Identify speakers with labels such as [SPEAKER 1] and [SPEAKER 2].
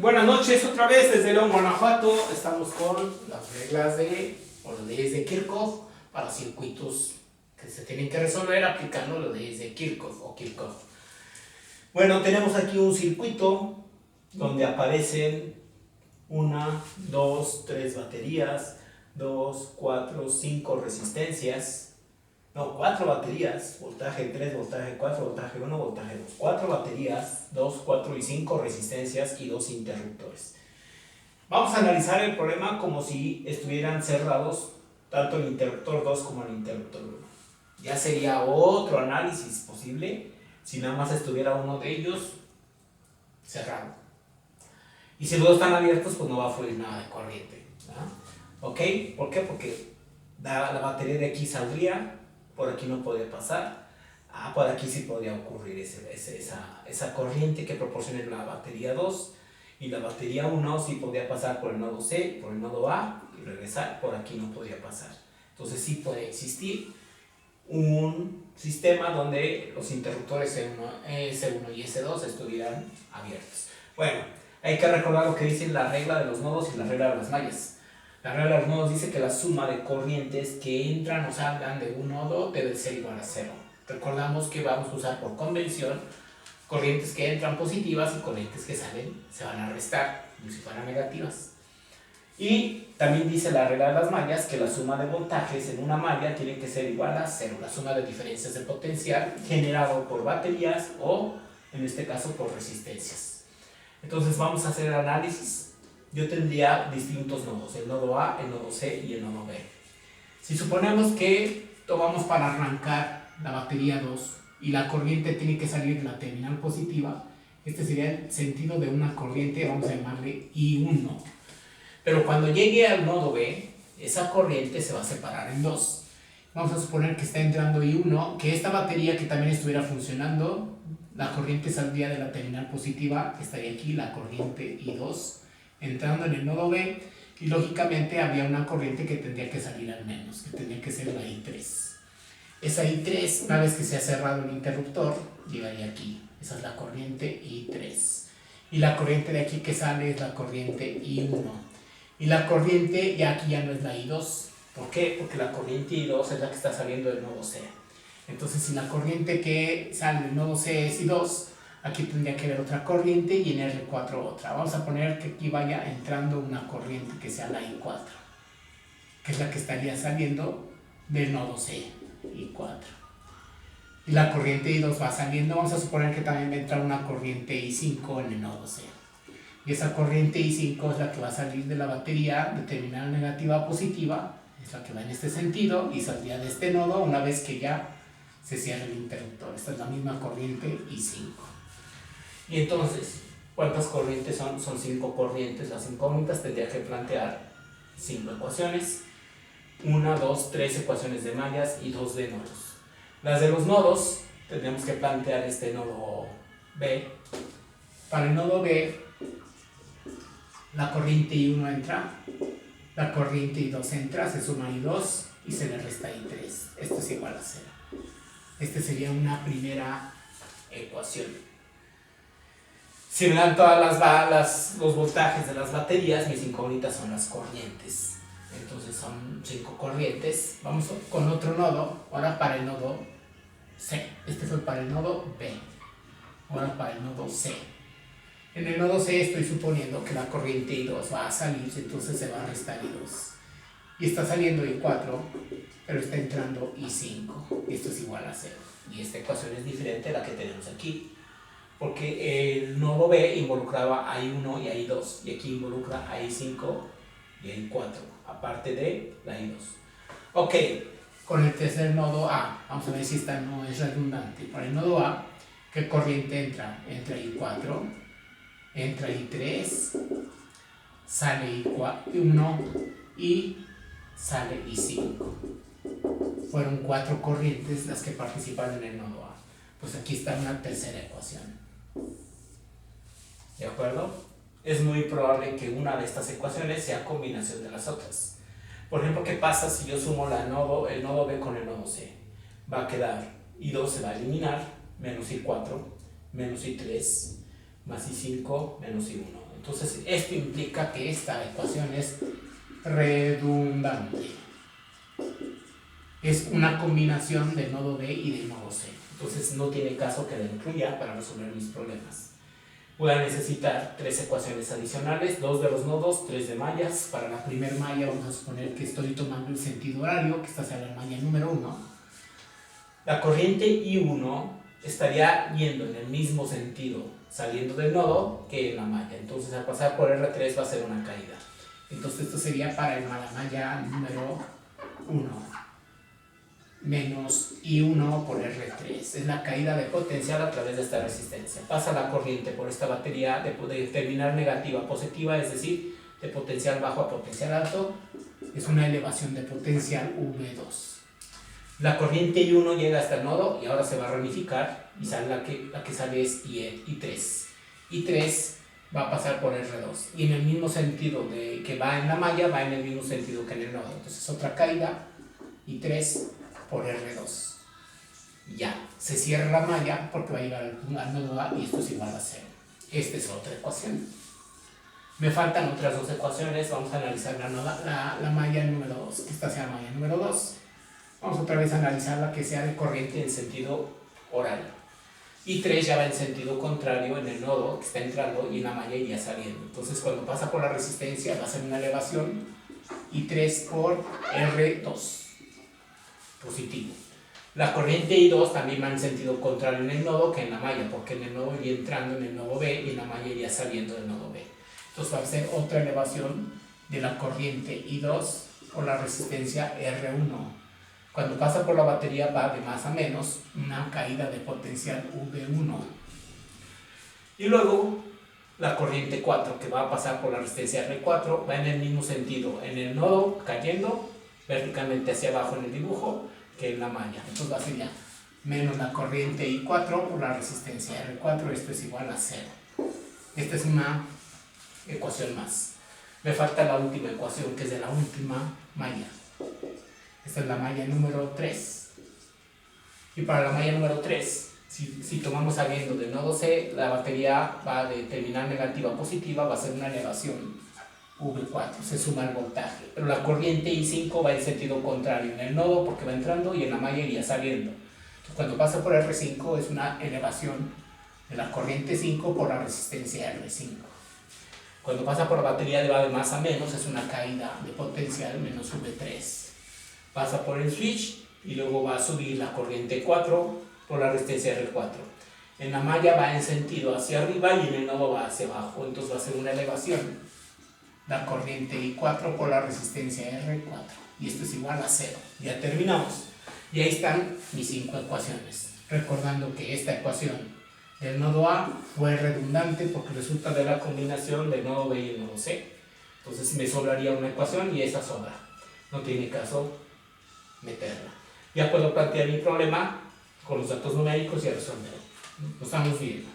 [SPEAKER 1] Buenas noches otra vez desde León, Guanajuato. Estamos con las reglas o las leyes de Kirchhoff para circuitos que se tienen que resolver aplicando las leyes de Kirchhoff o Kirchhoff. Bueno, tenemos aquí un circuito donde aparecen 1, 2, 3 baterías, 2, 4, 5 resistencias. No, 4 baterías, voltaje 3, voltaje 4, voltaje 1, voltaje 2. 4 baterías, 2, 4 y 5 resistencias y 2 interruptores. Vamos a analizar el problema como si estuvieran cerrados tanto el interruptor 2 como el interruptor 1. Ya sería otro análisis posible si nada más estuviera uno de ellos cerrado. Y si los dos están abiertos, pues no va a fluir nada de corriente, ¿verdad? ¿Ok? ¿Por qué? Porque la batería de aquí saldría, por aquí no podía pasar, por aquí sí podía ocurrir esa corriente que proporciona la batería 2, y la batería 1 sí podía pasar por el nodo C, por el nodo A y regresar, por aquí no podía pasar. Entonces sí puede existir un sistema donde los interruptores S1 y S2 estuvieran abiertos. Bueno, hay que recordar lo que dice la regla de los nodos y la regla de las mallas. La regla de los nodos dice que la suma de corrientes que entran o salgan de un nodo debe ser igual a 0. Recordamos que vamos a usar por convención corrientes que entran positivas y corrientes que salen se van a restar, como si fueran negativas. Y también dice la regla de las mallas que la suma de voltajes en una malla tiene que ser igual a 0. La suma de diferencias de potencial generado por baterías o, en este caso, por resistencias. Entonces vamos a hacer el análisis. Yo tendría distintos nodos, el nodo A, el nodo C y el nodo B. Si suponemos que tomamos para arrancar la batería 2 y la corriente tiene que salir de la terminal positiva, este sería el sentido de una corriente, vamos a llamarle I1. Pero cuando llegue al nodo B, esa corriente se va a separar en dos. Vamos a suponer que está entrando I1, que esta batería que también estuviera funcionando, la corriente saldría de la terminal positiva, que estaría aquí, la corriente I2, entrando en el nodo B, y lógicamente había una corriente que tendría que salir al menos, que tendría que ser la I3. Esa I3, una vez que se ha cerrado el interruptor, llegaría aquí. Esa es la corriente I3. Y la corriente de aquí que sale es la corriente I1. Y la corriente ya aquí ya no es la I2. ¿Por qué? Porque la corriente I2 es la que está saliendo del nodo C. Entonces, si la corriente que sale del nodo C es I2, aquí tendría que haber otra corriente y en R4 otra. Vamos a poner que aquí vaya entrando una corriente que sea la I4, que es la que estaría saliendo del nodo C, I4. Y la corriente I2 va saliendo, vamos a suponer que también va a entrar una corriente I5 en el nodo C. Y esa corriente I5 es la que va a salir de la batería de terminal negativa a positiva, es la que va en este sentido y saldría de este nodo una vez que ya se cierre el interruptor. Esta es la misma corriente I5. Y entonces, ¿cuántas corrientes son? Son 5 corrientes. Las incógnitas tendría que plantear 5 ecuaciones. 1, 2, 3 ecuaciones de mallas y 2 de nodos. Las de los nodos, tendríamos que plantear este nodo B. Para el nodo B, la corriente I1 entra, la corriente I2 entra, se suma I2 y se le resta I3. Esto es igual a 0. Esta sería una primera ecuación. Si me dan todas los voltajes de las baterías, mis incógnitas son las corrientes. Entonces son 5 corrientes. Vamos con otro nodo, ahora para el nodo C. Este fue para el nodo B. Ahora para el nodo C. En el nodo C estoy suponiendo que la corriente I2 va a salir, entonces se va a restar I2. Y está saliendo I4, pero está entrando I5. Esto es igual a 0. Y esta ecuación es diferente a la que tenemos aquí, porque el nodo B involucraba a I1 y a I2, y aquí involucra a I5 y a I4, aparte de la I2. Ok, con el tercer nodo A, vamos a ver si esta no es redundante. Para el nodo A, ¿qué corriente entra? Entra I4, entra I3, sale I1 y sale I5. Fueron 4 corrientes las que participaron en el nodo A. Pues aquí está una tercera ecuación. ¿De acuerdo? Es muy probable que una de estas ecuaciones sea combinación de las otras. Por ejemplo, ¿qué pasa si yo sumo el nodo B con el nodo C? Va a quedar I2 se va a eliminar, menos I4, menos I3, más I5, menos I1. Entonces esto implica que esta ecuación es redundante. Es una combinación del nodo B y del nodo C. Entonces no tiene caso que la incluya para resolver mis problemas. Voy a necesitar 3 ecuaciones adicionales, 2 de los nodos, 3 de mallas. Para la primera malla vamos a suponer que estoy tomando el sentido horario, que esta sea la malla número 1. La corriente I1 estaría yendo en el mismo sentido, saliendo del nodo, que en la malla. Entonces al pasar por R3 va a ser una caída. Entonces esto sería para la malla número 1. Menos I1 por R3. Es la caída de potencial a través de esta resistencia. Pasa la corriente por esta batería de terminal negativa a positiva, es decir, de potencial bajo a potencial alto. Es una elevación de potencial V2. La corriente I1 llega hasta el nodo y ahora se va a ramificar y sale la que sale es I3. I3 va a pasar por R2 y en el mismo sentido de que va en la malla, va en el mismo sentido que en el nodo. Entonces otra caída, I3 por R2. Ya, se cierra la malla porque va a llegar al nodo A y esto es igual a 0. Esta es otra ecuación. Me faltan otras 2 ecuaciones. Vamos a analizar la malla número 2, que esta sea la malla número 2. Vamos otra vez a analizar la que sea de corriente en sentido horario. Y 3 ya va en sentido contrario en el nodo que está entrando y en la malla iría saliendo. Entonces cuando pasa por la resistencia va a ser una elevación y 3 por R2. Positivo. La corriente I2 también va en sentido contrario en el nodo que en la malla, porque en el nodo iría entrando en el nodo B y en la malla iría saliendo del nodo B. Entonces va a ser otra elevación de la corriente I2 por la resistencia R1. Cuando pasa por la batería va de más a menos, una caída de potencial V1. Y luego la corriente 4 que va a pasar por la resistencia R4 va en el mismo sentido, en el nodo cayendo verticalmente hacia abajo en el dibujo que en la malla. Entonces va a ser ya menos la corriente I4 por la resistencia R4, esto es igual a 0. Esta es una ecuación más. Me falta la última ecuación, que es de la última malla. Esta es la malla número 3. Y para la malla número 3, si tomamos saliendo del nodo C, la batería va de terminal negativa a positiva, va a ser una elevación V4, se suma el voltaje. Pero la corriente I5 va en sentido contrario en el nodo porque va entrando y en la malla iría saliendo. Entonces, cuando pasa por R5 es una elevación de la corriente 5 por la resistencia R5. Cuando pasa por la batería de va de más a menos es una caída de potencial menos V3. Pasa por el switch y luego va a subir la corriente 4 por la resistencia R4. En la malla va en sentido hacia arriba y en el nodo va hacia abajo, entonces va a ser una elevación. La corriente I4 por la resistencia R4 y esto es igual a 0. Ya terminamos y ahí están mis 5 ecuaciones, recordando que esta ecuación del nodo A fue redundante porque resulta de la combinación del nodo B y el nodo C. Entonces me sobraría una ecuación y esa sobra, no tiene caso meterla. Ya puedo plantear mi problema con los datos numéricos y resolverlo. Nos estamos viendo.